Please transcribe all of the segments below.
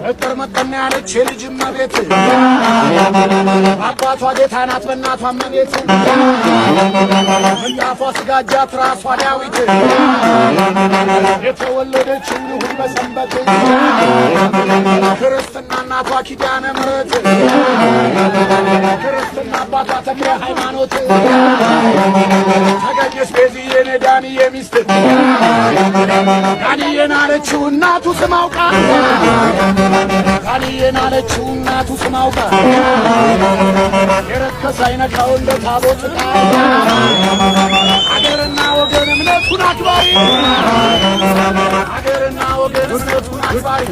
እቅር መጠና ያለች የልጅማ ቤት አባቷ ጌታ ናት በእናቷ እመቤት ምንጣፏ ስጋጃት ራሷ ዳዊት የተወለደችው ይሁን በሰንበት ክርስትና እናቷ ኪዳነ ምሕረት ክርስትና አባቷ ተክለ ሃይማኖት ተገኘች ቤዝዬ ዳንዬ ሚስት ዳንዬን አለችው እናቱ ስም አውቃ ዳንዬን አለችው እናቱ ስም አውቃ የረከሰ አይነካው እንደ ታቦት ዕቃ አገርና ወገን እምነቱን አክባሪ አገርና ወገን እምነቱን አክባሪ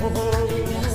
Oh